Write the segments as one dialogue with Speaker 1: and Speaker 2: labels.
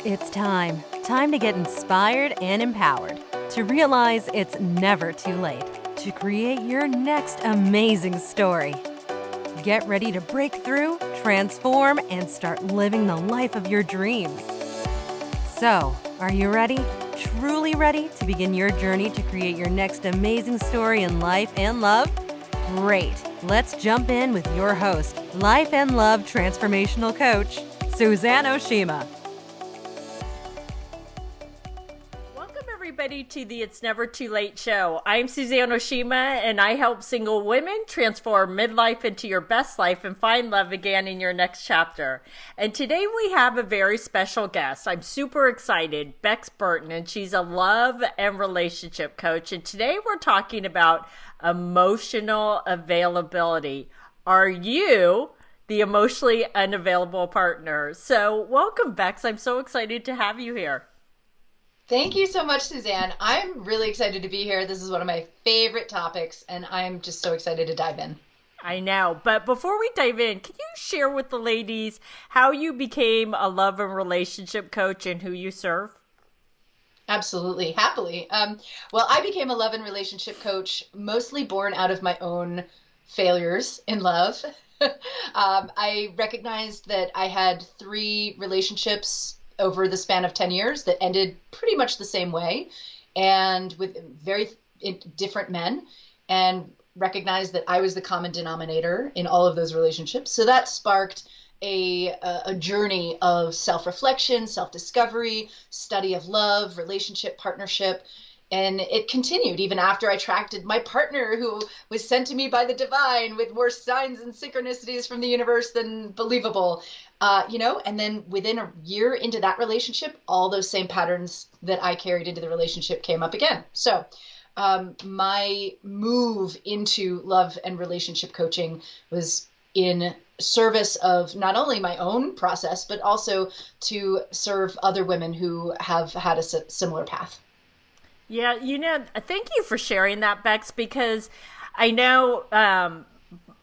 Speaker 1: It's time. Time to get inspired and empowered. To realize it's never too late to create your next amazing story. Get ready to break through, transform, and start living the life of your dreams. So, are you ready? Truly ready to begin your journey to create your next amazing story in life and love? Great. Let's jump in with your host, Life and Love Transformational Coach, Suzanne Oshima.
Speaker 2: Welcome everybody to the It's Never Too Late show. I'm Suzanne Oshima and I help single women transform midlife into your best life and find love again in your next chapter. And today we have a very special guest. I'm super excited, Bex Burton, and she's a love and relationship coach. And today we're talking about emotional availability. Are you the emotionally unavailable partner? So welcome, Bex. I'm so excited to have you here.
Speaker 3: Thank you so much, Suzanne. I'm really excited to be here. This is one of my favorite topics, and I'm just so excited to dive in.
Speaker 2: I know. But before we dive in, can you share with the ladies how you became a love and relationship coach and who you serve?
Speaker 3: Absolutely. Happily. Well, I became a love and relationship coach, mostly born out of my own failures in love. I recognized that I had 3 relationships over the span of 10 years that ended pretty much the same way and with very different men, and recognized that I was the common denominator in all of those relationships. So that sparked a journey of self-reflection, self-discovery, study of love, relationship, partnership. And it continued even after I attracted my partner, who was sent to me by the divine with more signs and synchronicities from the universe than believable. And then within a year into that relationship, all those same patterns that I carried into the relationship came up again. So my move into love and relationship coaching was in service of not only my own process, but also to serve other women who have had a similar path.
Speaker 2: Yeah, thank you for sharing that, Bex, because I know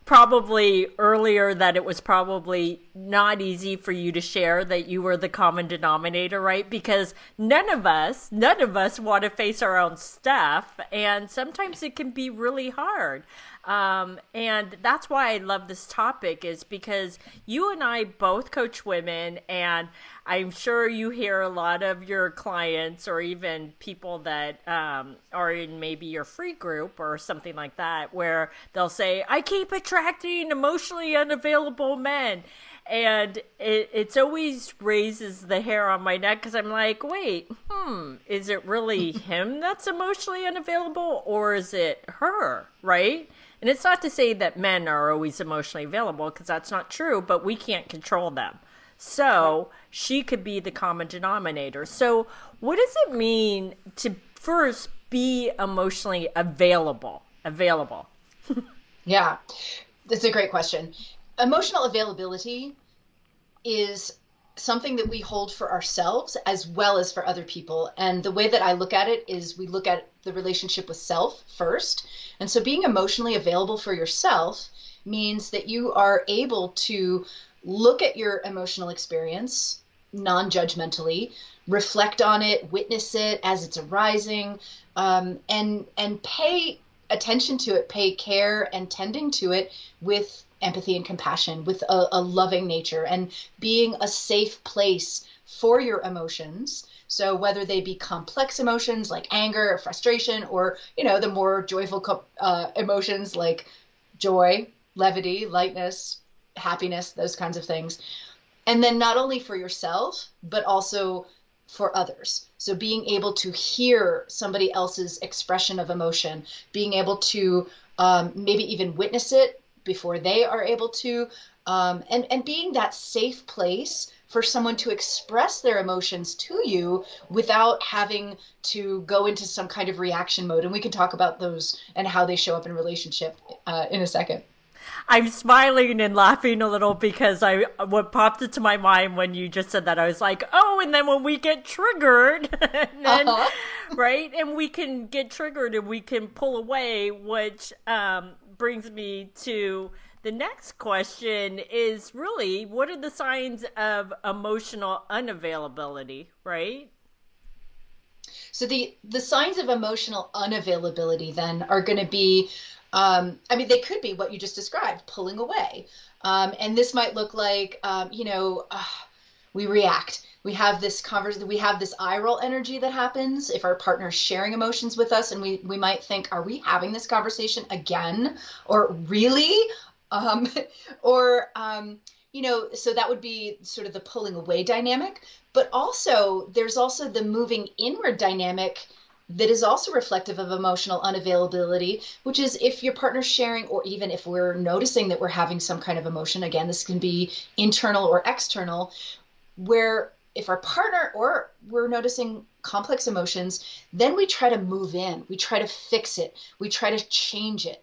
Speaker 2: probably earlier that it was probably not easy for you to share that you were the common denominator, right? Because none of us want to face our own stuff, and sometimes it can be really hard. And that's why I love this topic, is because you and I both coach women, and I'm sure you hear a lot of your clients or even people that are in maybe your free group or something like that, where they'll say, I keep attracting emotionally unavailable men. And it's always raises the hair on my neck, because I'm like, wait, is it really him that's emotionally unavailable, or is it her, right? And it's not to say that men are always emotionally available, because that's not true, but we can't control them. So she could be the common denominator. So what does it mean to first be emotionally available?
Speaker 3: Yeah, that's a great question. Emotional availability is something that we hold for ourselves as well as for other people. And the way that I look at it is we look at the relationship with self first. And so being emotionally available for yourself means that you are able to look at your emotional experience non-judgmentally, reflect on it, witness it as it's arising, and pay attention to it, pay care and tending to it with empathy and compassion, with a loving nature, and being a safe place for your emotions. So whether they be complex emotions like anger or frustration, or, the more joyful emotions like joy, levity, lightness, happiness, those kinds of things. And then not only for yourself, but also for others. So being able to hear somebody else's expression of emotion, being able to maybe even witness it before they are able to, and being that safe place for someone to express their emotions to you without having to go into some kind of reaction mode. And we can talk about those and how they show up in a relationship in a second.
Speaker 2: I'm smiling and laughing a little because what popped into my mind when you just said that, I was like, oh, and then when we get triggered, and then, right? And we can get triggered and we can pull away, which brings me to the next question is really, what are the signs of emotional unavailability, right?
Speaker 3: So the signs of emotional unavailability then are going to be, I mean, they could be what you just described, pulling away. And this might look like, we react. We have this conversation, we have this eye roll energy that happens if our partner is sharing emotions with us, and we might think, are we having this conversation again? Or really? Um, or, so that would be sort of the pulling away dynamic. But also, there's also the moving inward dynamic that is also reflective of emotional unavailability, which is if your partner's sharing, or even if we're noticing that we're having some kind of emotion, again, this can be internal or external, where if our partner or we're noticing complex emotions, then we try to move in, we try to fix it, we try to change it.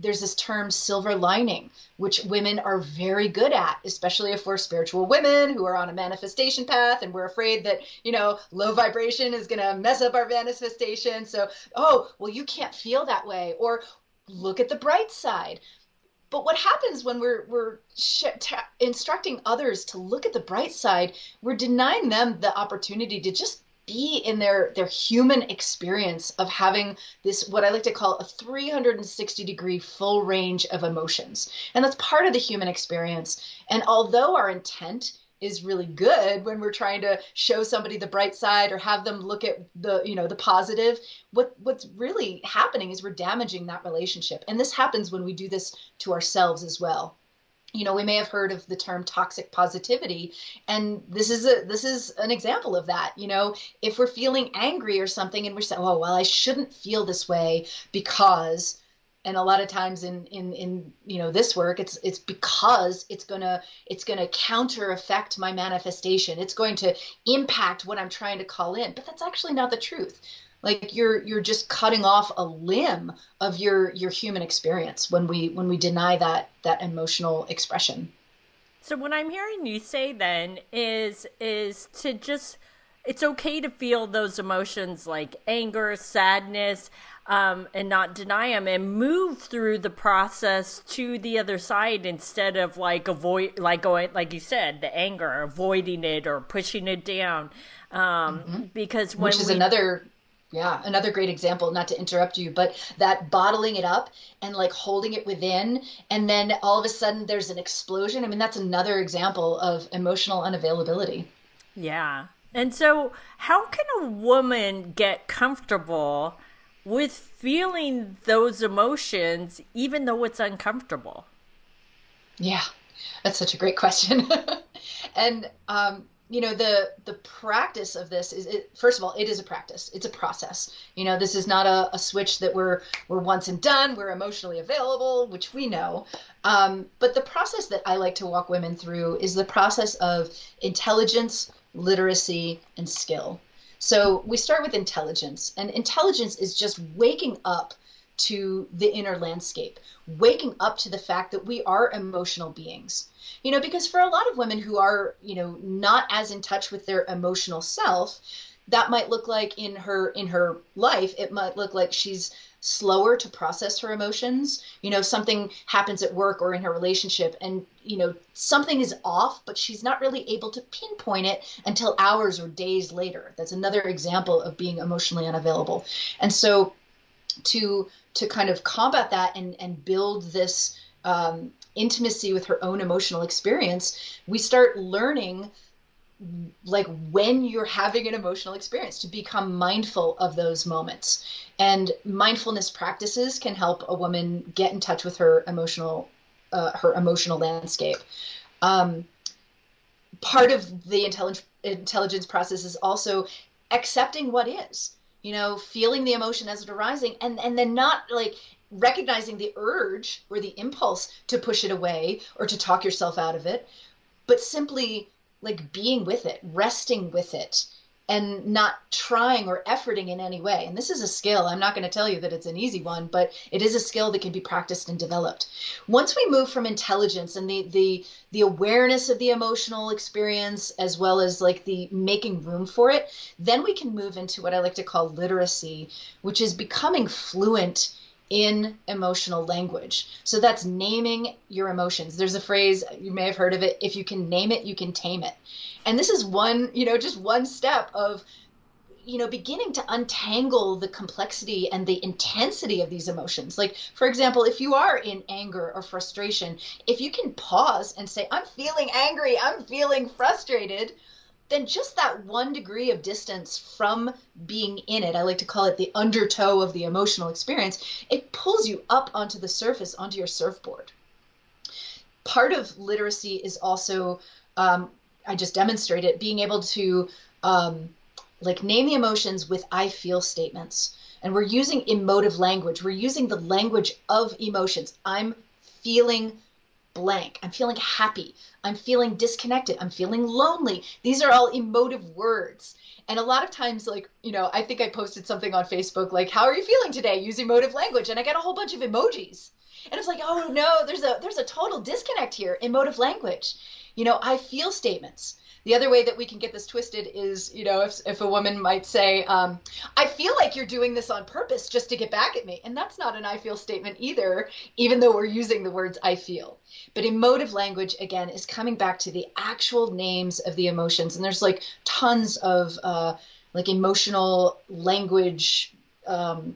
Speaker 3: There's this term silver lining, which women are very good at, especially if we're spiritual women who are on a manifestation path and we're afraid that, low vibration is going to mess up our manifestation. So, oh, well, you can't feel that way, or look at the bright side. But what happens when we're instructing others to look at the bright side, we're denying them the opportunity to just be in their human experience of having this, what I like to call a 360-degree full range of emotions. And that's part of the human experience. And although our intent is really good when we're trying to show somebody the bright side or have them look at the positive, what's really happening is we're damaging that relationship. And this happens when we do this to ourselves as well. We may have heard of the term toxic positivity, and this is an example of that. If we're feeling angry or something and we're saying, oh, well, I shouldn't feel this way because, and a lot of times in this work, it's because it's gonna counter affect my manifestation. It's going to impact what I'm trying to call in, but that's actually not the truth. Like you're just cutting off a limb of your human experience when we deny that emotional expression.
Speaker 2: So what I'm hearing you say then is to just, it's okay to feel those emotions like anger, sadness, and not deny them, and move through the process to the other side instead of going, like you said, the anger, avoiding it or pushing it down. Because when
Speaker 3: Which is another great example, not to interrupt you, but that bottling it up and like holding it within, and then all of a sudden there's an explosion. I mean, that's another example of emotional unavailability.
Speaker 2: Yeah. And so how can a woman get comfortable with feeling those emotions, even though it's uncomfortable?
Speaker 3: Yeah, that's such a great question. And the practice of this first of all, it is a practice. It's a process. This is not a switch that we're once and done. We're emotionally available, which we know. But the process that I like to walk women through is the process of intelligence, literacy, and skill. So we start with intelligence, and intelligence is just waking up to the inner landscape, waking up to the fact that we are emotional beings. Because for a lot of women who are, not as in touch with their emotional self, that might look like in her life, it might look like she's slower to process her emotions. Something happens at work or in her relationship, and something is off, but she's not really able to pinpoint it until hours or days later. That's another example of being emotionally unavailable. And so to kind of combat that and build this intimacy with her own emotional experience, we start learning, like, when you're having an emotional experience, to become mindful of those moments. And mindfulness practices can help a woman get in touch with her emotional landscape. Part of the intelligence process is also accepting what is, feeling the emotion as it arising, and then not like recognizing the urge or the impulse to push it away or to talk yourself out of it, but simply like being with it, resting with it, and not trying or efforting in any way. And this is a skill. I'm not going to tell you that it's an easy one, but it is a skill that can be practiced and developed. Once we move from intelligence and the awareness of the emotional experience, as well as like the making room for it, then we can move into what I like to call literacy, which is becoming fluent in emotional language. So that's naming your emotions. There's a phrase, you may have heard of it, if you can name it, you can tame it. And this is one, just one step of, beginning to untangle the complexity and the intensity of these emotions. Like, for example, if you are in anger or frustration, if you can pause and say, I'm feeling angry, I'm feeling frustrated, then just that 1 degree of distance from being in it, I like to call it the undertow of the emotional experience, it pulls you up onto the surface, onto your surfboard. Part of literacy is also, I just demonstrated, being able to name the emotions with I feel statements. And we're using emotive language. We're using the language of emotions. I'm feeling blank. I'm feeling happy. I'm feeling disconnected. I'm feeling lonely. These are all emotive words. And a lot of times, I think I posted something on Facebook, like, how are you feeling today? Use emotive language. And I got a whole bunch of emojis. And it's like, oh no, there's a total disconnect here. Emotive language. I feel statements. The other way that we can get this twisted is, if a woman might say, I feel like you're doing this on purpose just to get back at me. And that's not an I feel statement either, even though we're using the words I feel. But emotive language, again, is coming back to the actual names of the emotions. And there's tons of emotional language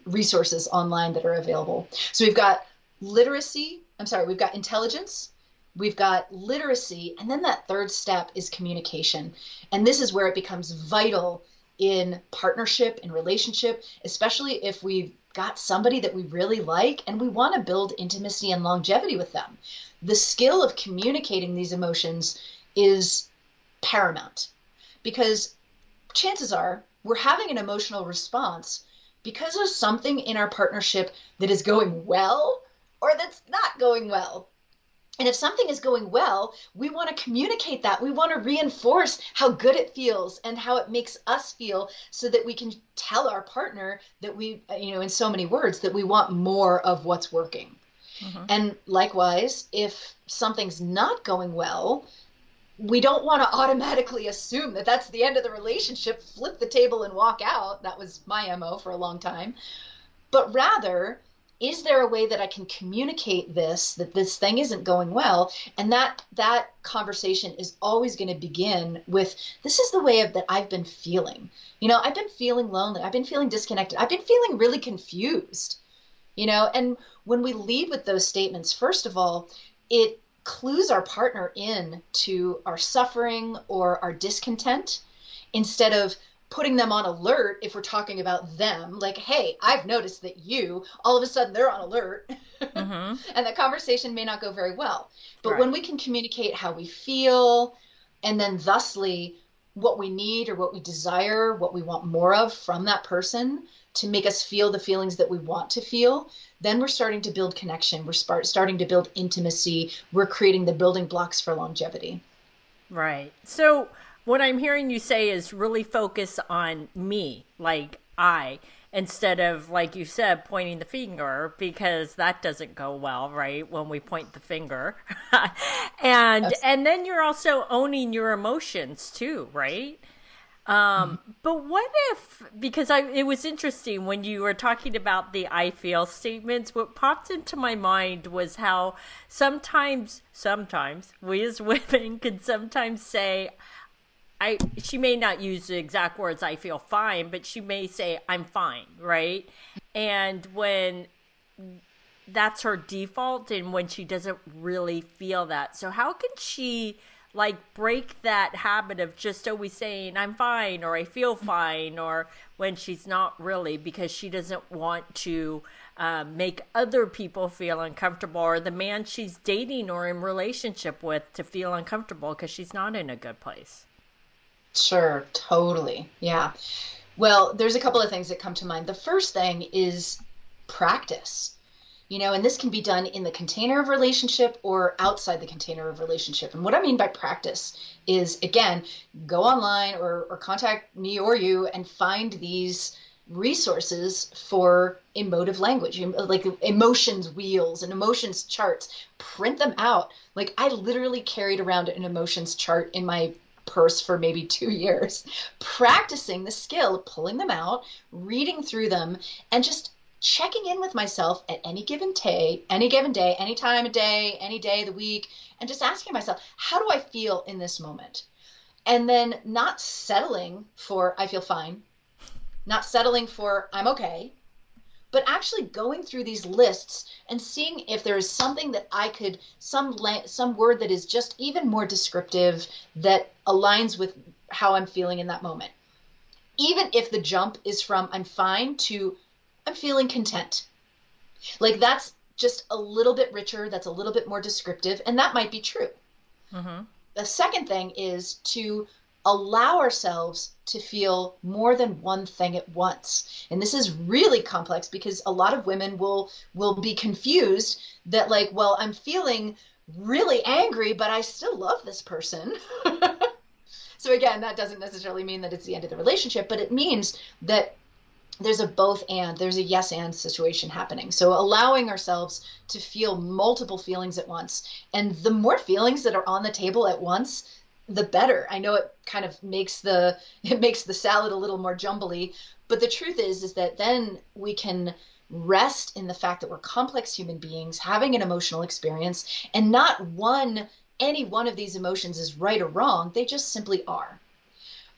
Speaker 3: resources online that are available. So we've got we've got intelligence. We've got literacy, and then that third step is communication. And this is where it becomes vital in partnership, in relationship, especially if we've got somebody that we really like and we want to build intimacy and longevity with them. The skill of communicating these emotions is paramount, because chances are we're having an emotional response because of something in our partnership that is going well or that's not going well. And if something is going well, we want to communicate that. We want to reinforce how good it feels and how it makes us feel, so that we can tell our partner that we, in so many words, that we want more of what's working. Mm-hmm. And likewise, if something's not going well, we don't want to automatically assume that that's the end of the relationship, flip the table and walk out. That was my MO for a long time. But rather, is there a way that I can communicate that this thing isn't going well? And that conversation is always going to begin with, this is the way that I've been feeling. I've been feeling lonely. I've been feeling disconnected. I've been feeling really confused. And when we lead with those statements, first of all, it clues our partner in to our suffering or our discontent, instead of putting them on alert if we're talking about them, like, hey, I've noticed that all of a sudden they're on alert. Mm-hmm. And the conversation may not go very well. But right. When we can communicate how we feel, and then thusly what we need or what we desire, what we want more of from that person to make us feel the feelings that we want to feel, then we're starting to build connection. We're starting to build intimacy. We're creating the building blocks for longevity.
Speaker 2: Right. So what I'm hearing you say is really focus on me, like I, instead of, like you said, pointing the finger, because that doesn't go well, right? When we point the finger. and then you're also owning your emotions too, right? But what if, because it was interesting when you were talking about the I feel statements, what popped into my mind was how sometimes we as women can sometimes say, she may not use the exact words, I feel fine, but she may say, I'm fine, right? And when that's her default, and when she doesn't really feel that. So how can she break that habit of just always saying, I'm fine, or I feel fine, or when she's not really, because she doesn't want to make other people feel uncomfortable, or the man she's dating or in relationship with to feel uncomfortable because she's not in a good place?
Speaker 3: Sure, totally. Yeah. Well, there's a couple of things that come to mind. The first thing is practice, and this can be done in the container of relationship or outside the container of relationship. And what I mean by practice is, again, go online or contact me or you and find these resources for emotive language, like emotions wheels and emotions charts. Print them out. Like, I literally carried around an emotions chart in my purse for maybe 2 years, practicing the skill of pulling them out, reading through them, and just checking in with myself at any given day, any time of day, any day of the week, and just asking myself, how do I feel in this moment? And then not settling for I feel fine, not settling for I'm okay, but actually going through these lists and seeing if there is something that I could, some word that is just even more descriptive that aligns with how I'm feeling in that moment. Even if the jump is from I'm fine to I'm feeling content. Like that's just a little bit richer, that's a little bit more descriptive, and that might be true. Mm-hmm. The second thing is to allow ourselves to feel more than one thing at once. And this is really complex because a lot of women will be confused that like, well, I'm feeling really angry, but I still love this person. So again, that doesn't necessarily mean that it's the end of the relationship, but it means that there's a both and, there's a yes and situation happening. So allowing ourselves to feel multiple feelings at once. And the more feelings that are on the table at once, the better. I know it kind of makes the salad a little more jumbly, but the truth is that then we can rest in the fact that we're complex human beings having an emotional experience, and not any one of these emotions is right or wrong. They just simply are.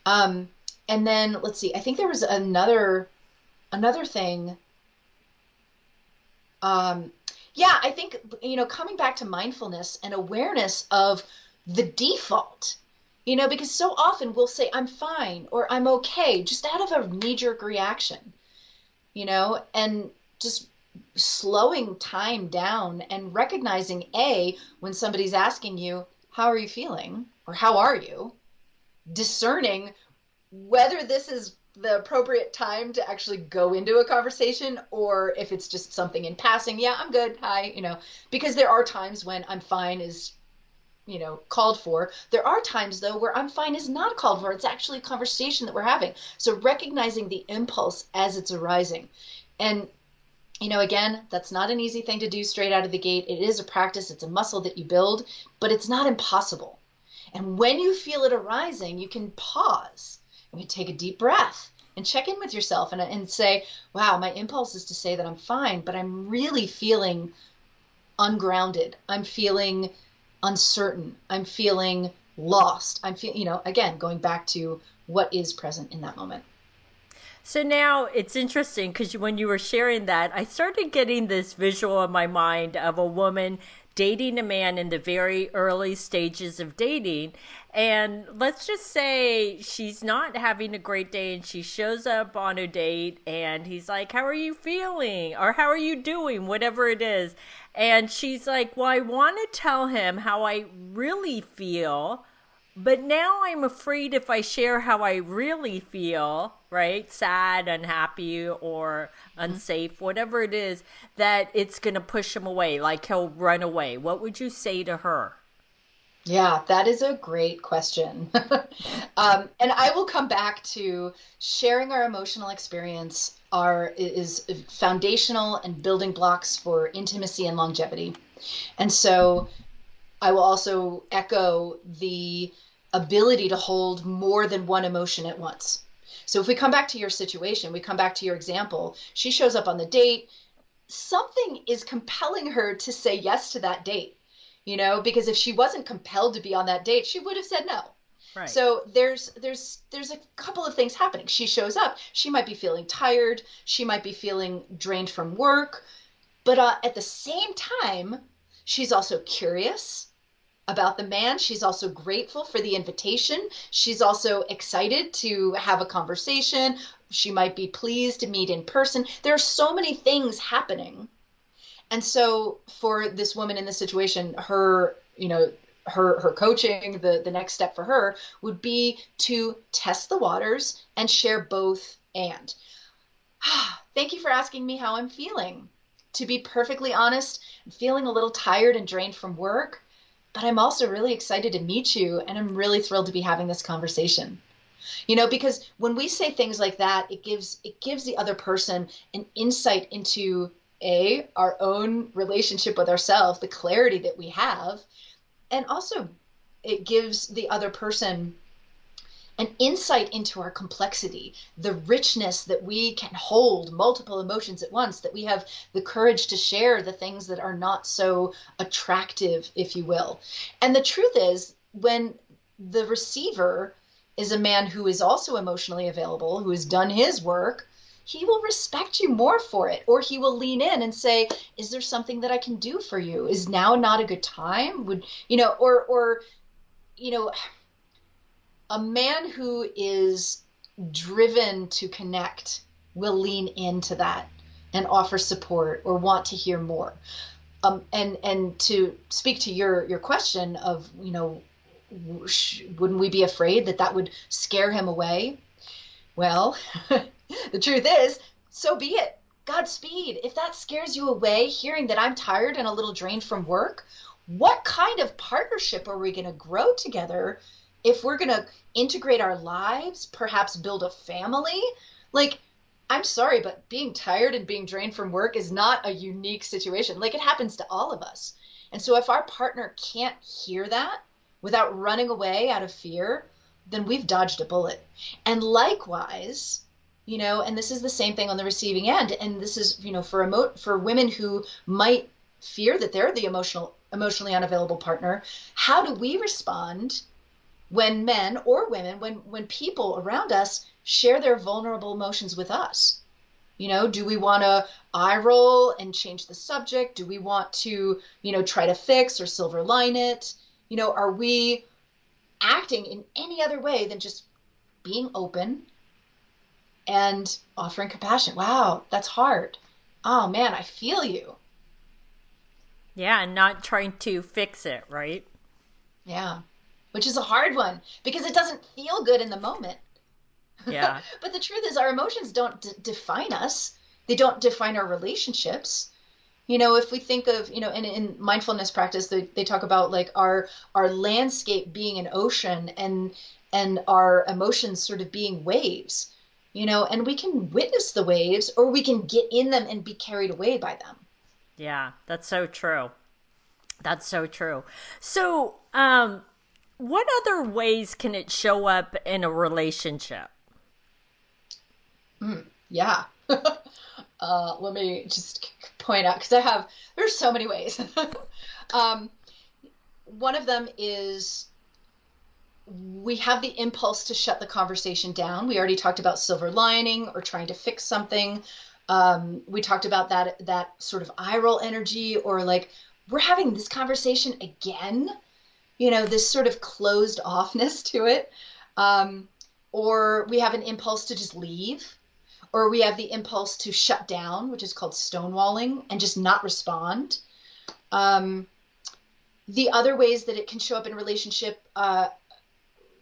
Speaker 3: And then let's see, I think there was another thing. I think, coming back to mindfulness and awareness of the default, because so often we'll say, I'm fine, or I'm okay, just out of a knee-jerk reaction, and just slowing time down and recognizing, when somebody's asking you, how are you feeling? Or how are you? Discerning whether this is the appropriate time to actually go into a conversation, or if it's just something in passing. Yeah, I'm good. Hi, because there are times when I'm fine is, called for. There are times though where I'm fine is not called for. It's actually a conversation that we're having. So recognizing the impulse as it's arising. And, again, that's not an easy thing to do straight out of the gate. It is a practice. It's a muscle that you build, but it's not impossible. And when you feel it arising, you can pause. You can take a deep breath and check in with yourself and say, wow, my impulse is to say that I'm fine, but I'm really feeling ungrounded. I'm feeling uncertain. I'm feeling lost. I'm feeling, again, going back to what is present in that moment.
Speaker 2: So now it's interesting because when you were sharing that, I started getting this visual in my mind of a woman dating a man in the very early stages of dating. And let's just say she's not having a great day and she shows up on a date and he's like, how are you feeling? Or how are you doing? Whatever it is. And she's like, well, I want to tell him how I really feel, but now I'm afraid if I share how I really feel, right, sad, unhappy, or unsafe, whatever it is, that it's going to push him away, like he'll run away. What would you say to her?
Speaker 3: Yeah, that is a great question. And I will come back to sharing our emotional experience is foundational and building blocks for intimacy and longevity. And so I will also echo the ability to hold more than one emotion at once. So if we come back to your situation, we come back to your example, she shows up on the date, something is compelling her to say yes to that date, because if she wasn't compelled to be on that date, she would have said no. Right. So there's a couple of things happening. She shows up, she might be feeling tired, she might be feeling drained from work, but at the same time, she's also curious about the man. She's also grateful for the invitation. She's also excited to have a conversation. She might be pleased to meet in person. There are so many things happening. And so for this woman in this situation, her coaching, the next step for her would be to test the waters and share both and. Thank you for asking me how I'm feeling. To be perfectly honest, I'm feeling a little tired and drained from work, but I'm also really excited to meet you, and I'm really thrilled to be having this conversation. Because when we say things like that, it gives the other person an insight into our own relationship with ourselves, the clarity that we have, and also it gives the other person an insight into our complexity, the richness that we can hold multiple emotions at once, that we have the courage to share the things that are not so attractive, if you will. And the truth is, when the receiver is a man who is also emotionally available, who has done his work, he will respect you more for it, or he will lean in and say, is there something that I can do for you? Is now not a good time? Would, or, a man who is driven to connect will lean into that and offer support or want to hear more. And to speak to your question of, wouldn't we be afraid that that would scare him away? Well, the truth is, so be it. Godspeed. If that scares you away, hearing that I'm tired and a little drained from work, what kind of partnership are we going to grow together if we're going to integrate our lives, perhaps build a family? Like, I'm sorry, but being tired and being drained from work is not a unique situation. Like, it happens to all of us. And so if our partner can't hear that without running away out of fear, then we've dodged a bullet. And likewise, and this is the same thing on the receiving end. And this is, for women who might fear that they're the emotionally unavailable partner, how do we respond when men or women, when people around us share their vulnerable emotions with us? Do we want to eye roll and change the subject? Do we want to, try to fix or silver line it? Are we acting in any other way than just being open and offering compassion? Wow, that's hard. Oh man, I feel you.
Speaker 2: Yeah, and not trying to fix it, right?
Speaker 3: Yeah, which is a hard one because it doesn't feel good in the moment.
Speaker 2: Yeah.
Speaker 3: But the truth is, our emotions don't define us. They don't define our relationships. If we think of, in mindfulness practice, they talk about like our landscape being an ocean and our emotions sort of being waves, and we can witness the waves or we can get in them and be carried away by them.
Speaker 2: Yeah, that's so true. That's so true. So, what other ways can it show up in a relationship?
Speaker 3: Yeah. Let me just point out, because there's so many ways. One of them is we have the impulse to shut the conversation down. We already talked about silver lining or trying to fix something. We talked about that sort of eye roll energy, or like, we're having this conversation again, this sort of closed offness to it. Or we have an impulse to just leave. Or we have the impulse to shut down, which is called stonewalling, and just not respond. The other ways that it can show up in a relationship,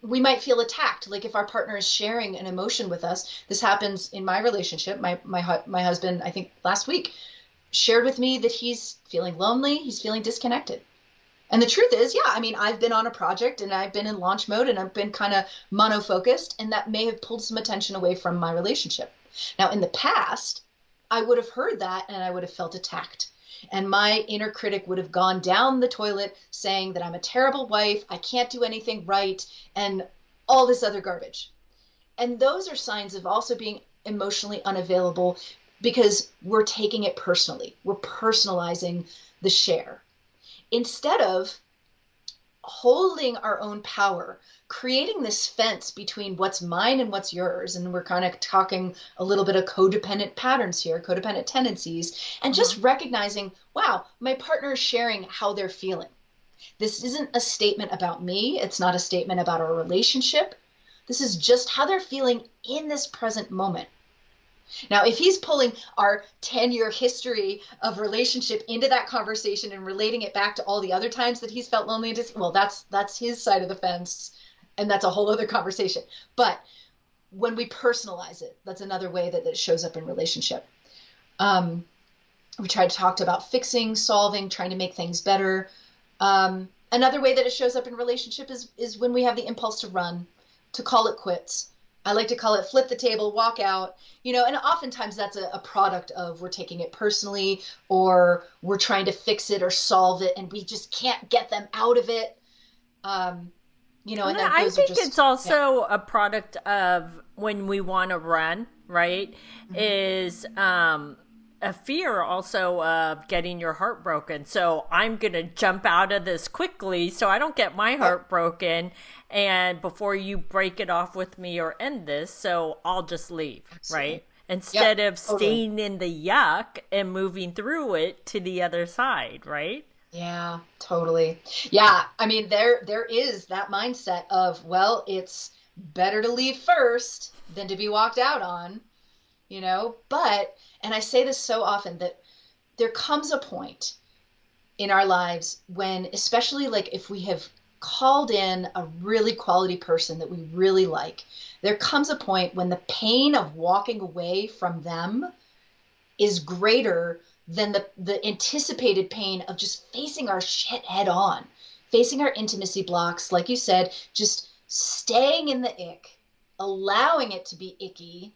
Speaker 3: we might feel attacked. Like if our partner is sharing an emotion with us, this happens in my relationship. My husband, I think last week, shared with me that he's feeling lonely, he's feeling disconnected. And the truth is, yeah, I mean, I've been on a project and I've been in launch mode and I've been kind of mono-focused, and that may have pulled some attention away from my relationship. Now, in the past, I would have heard that and I would have felt attacked. And my inner critic would have gone down the toilet saying that I'm a terrible wife, I can't do anything right, and all this other garbage. And those are signs of also being emotionally unavailable, because we're taking it personally. We're personalizing the share. Instead of holding our own power, creating this fence between what's mine and what's yours, and we're kind of talking a little bit of codependent patterns here, codependent tendencies, and just recognizing, wow, my partner is sharing how they're feeling. This isn't a statement about me. It's not a statement about our relationship. This is just how they're feeling in this present moment. Now, if he's pulling our 10-year history of relationship into that conversation and relating it back to all the other times that he's felt lonely, well, that's his side of the fence, and that's a whole other conversation. But when we personalize it, that's another way that it shows up in relationship. We talked about fixing, solving, trying to make things better. Another way that it shows up in relationship is when we have the impulse to run, to call it quits. I like to call it flip the table, walk out, and oftentimes that's a product of we're taking it personally, or we're trying to fix it or solve it, and we just can't get them out of it. And
Speaker 2: I
Speaker 3: those are
Speaker 2: think
Speaker 3: just,
Speaker 2: it's also a product of when we want to run, right? Is a fear also of getting your heart broken. So I'm going to jump out of this quickly so I don't get my heart broken. And before you break it off with me or end this, so I'll just leave,
Speaker 3: Absolutely.
Speaker 2: right? Instead of
Speaker 3: totally.
Speaker 2: staying in the yuck and moving through it to the other side, right?
Speaker 3: Yeah, totally. Yeah, I mean there is that mindset of, well, it's better to leave first than to be walked out on, But, and I say this so often, that there comes a point in our lives when, especially like if we have called in a really quality person that we really like, there comes a point when the pain of walking away from them is greater than the anticipated pain of just facing our shit head on, facing our intimacy blocks, like you said, just staying in the ick, allowing it to be icky,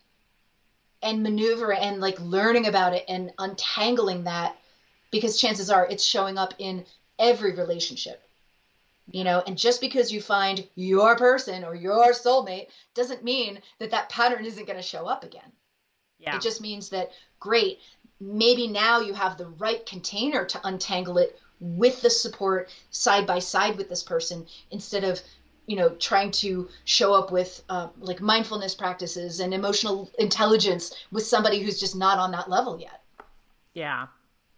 Speaker 3: and maneuver and like learning about it and untangling that, because chances are it's showing up in every relationship. And just because you find your person or your soulmate doesn't mean that pattern isn't going to show up again.
Speaker 2: Yeah.
Speaker 3: It just means that, great, maybe now you have the right container to untangle it with the support side by side with this person, instead of trying to show up with like mindfulness practices and emotional intelligence with somebody who's just not on that level yet.
Speaker 2: Yeah,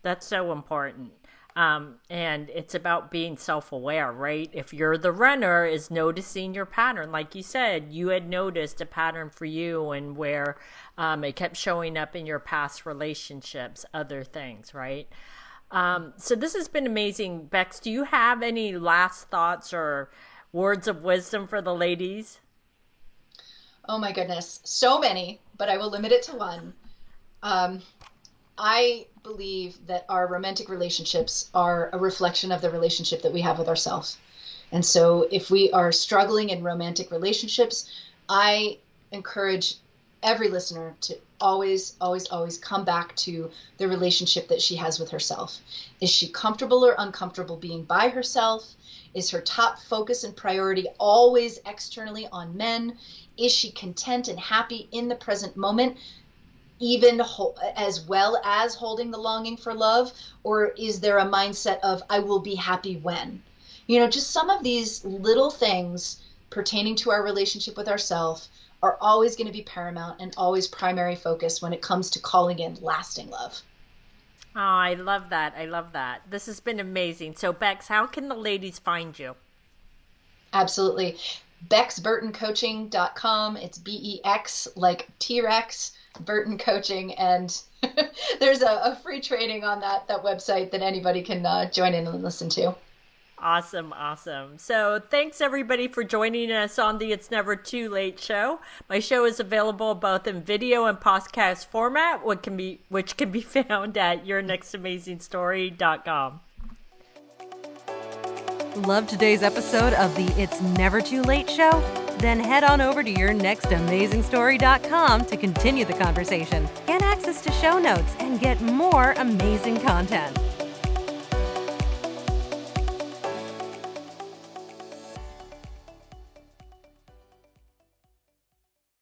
Speaker 2: that's so important. And it's about being self-aware, right? If you're the runner, is noticing your pattern. Like you said, you had noticed a pattern for you, and where it kept showing up in your past relationships, other things, right? So this has been amazing. Bex, do you have any last thoughts or words of wisdom for the ladies?
Speaker 3: Oh my goodness, so many, but I will limit it to one. I believe that our romantic relationships are a reflection of the relationship that we have with ourselves. And so if we are struggling in romantic relationships, I encourage every listener to always, always, always come back to the relationship that she has with herself. Is she comfortable or uncomfortable being by herself? Is her top focus and priority always externally on men? Is she content and happy in the present moment, even as well as holding the longing for love? Or is there a mindset of, I will be happy when? Just some of these little things pertaining to our relationship with ourselves are always going to be paramount and always primary focus when it comes to calling in lasting love.
Speaker 2: Oh, I love that. I love that. This has been amazing. So, Bex, how can the ladies find you?
Speaker 3: Absolutely. BexBurtonCoaching.com. It's BEX, like T-Rex, Burton Coaching. And there's a free training on that website that anybody can join in and listen to.
Speaker 2: Awesome, awesome. So thanks everybody for joining us on the It's Never Too Late show. My show is available both in video and podcast format, which can be found at yournextamazingstory.com.
Speaker 1: Love today's episode of the It's Never Too Late show? Then head on over to yournextamazingstory.com to continue the conversation, get access to show notes, and get more amazing content.